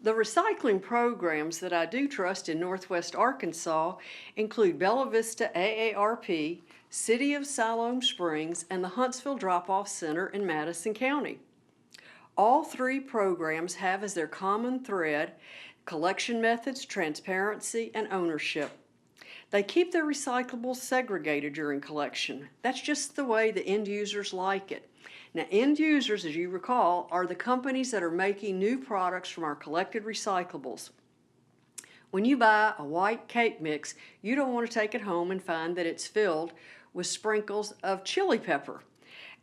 The recycling programs that I do trust in Northwest Arkansas include Bella Vista AARP, City of Siloam Springs, and the Huntsville Drop-Off Center in Madison County. All three programs have as their common thread collection methods, transparency, and ownership. They keep their recyclables segregated during collection. That's just the way the end users like it. Now, end users, as you recall, are the companies that are making new products from our collected recyclables. When you buy a white cake mix, you don't want to take it home and find that it's filled with sprinkles of chili pepper.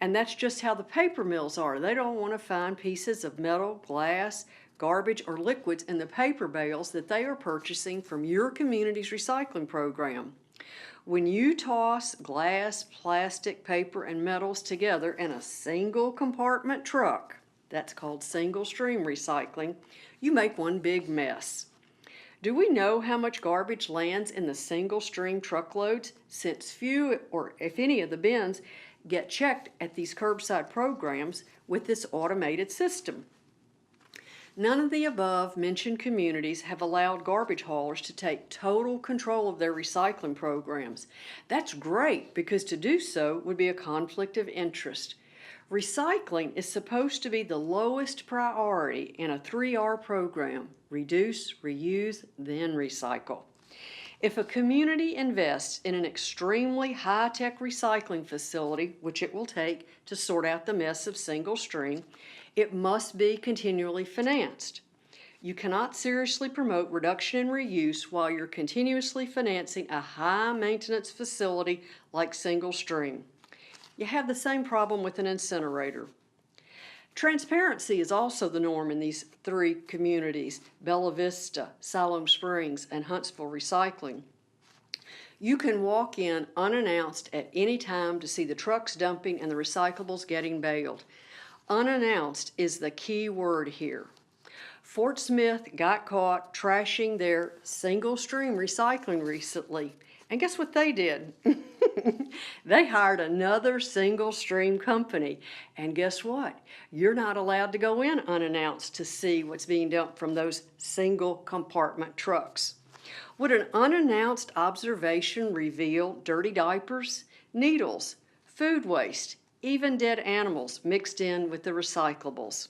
And that's just how the paper mills are. They don't want to find pieces of metal, glass, garbage, or liquids in the paper bales that they are purchasing from your community's recycling program. When you toss glass, plastic, paper, and metals together in a single compartment truck, that's called single stream recycling, you make one big mess. Do we know how much garbage lands in the single stream truckloads, since few or if any of the bins get checked at these curbside programs with this automated system? None of the above mentioned communities have allowed garbage haulers to take total control of their recycling programs. That's great, because to do so would be a conflict of interest. Recycling is supposed to be the lowest priority in a 3R program: reduce, reuse, then recycle. If a community invests in an extremely high-tech recycling facility, which it will take to sort out the mess of single stream, it must be continually financed. You cannot seriously promote reduction and reuse while you're continuously financing a high-maintenance facility like single stream. You have the same problem with an incinerator. Transparency is also the norm in these three communities: Bella Vista, Siloam Springs, and Huntsville Recycling. You can walk in unannounced at any time to see the trucks dumping and the recyclables getting baled. Unannounced is the key word here. Fort Smith got caught trashing their single stream recycling recently. And guess what they did? They hired another single stream company. And guess what? You're not allowed to go in unannounced to see what's being dumped from those single compartment trucks. Would an unannounced observation reveal dirty diapers, needles, food waste, even dead animals mixed in with the recyclables?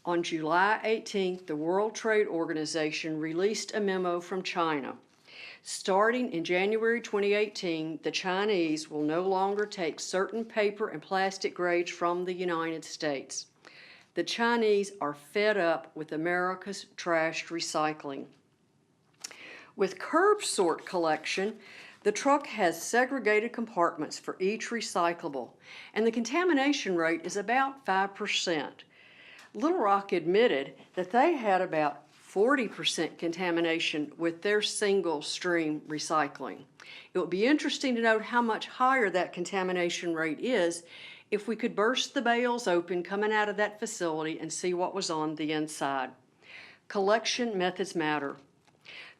On July 18th, the World Trade Organization released a memo from China. Starting in January 2018, the Chinese will no longer take certain paper and plastic grades from the United States. The Chinese are fed up with America's trashed recycling. With curb sort collection, the truck has segregated compartments for each recyclable, and the contamination rate is about 5%. Little Rock admitted that they had about 40% contamination with their single stream recycling. It would be interesting to note how much higher that contamination rate is if we could burst the bales open coming out of that facility and see what was on the inside. Collection methods matter.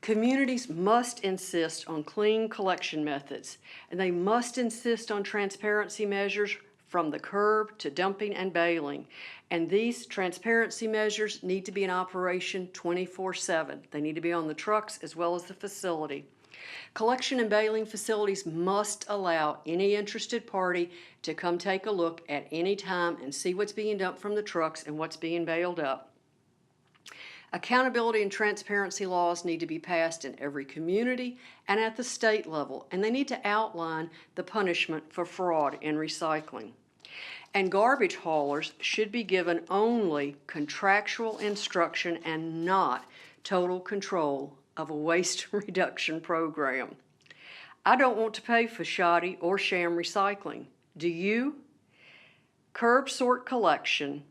Communities must insist on clean collection methods, and they must insist on transparency measures from the curb to dumping and baling. And these transparency measures need to be in operation 24/7. They need to be on the trucks as well as the facility. Collection and baling facilities must allow any interested party to come take a look at any time and see what's being dumped from the trucks and what's being baled up. Accountability and transparency laws need to be passed in every community and at the state level, and they need to outline the punishment for fraud in recycling. And garbage haulers should be given only contractual instruction and not total control of a waste reduction program. I don't want to pay for shoddy or sham recycling. Do you? Curb sort collection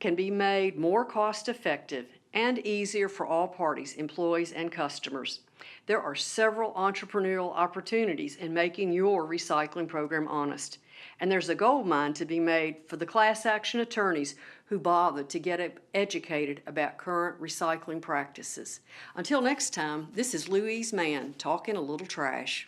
can be made more cost-effective and easier for all parties, employees and customers. There are several entrepreneurial opportunities in making your recycling program honest. And there's a gold mine to be made for the class action attorneys who bothered to get educated about current recycling practices. Until next time, this is Louise Mann talking a little trash.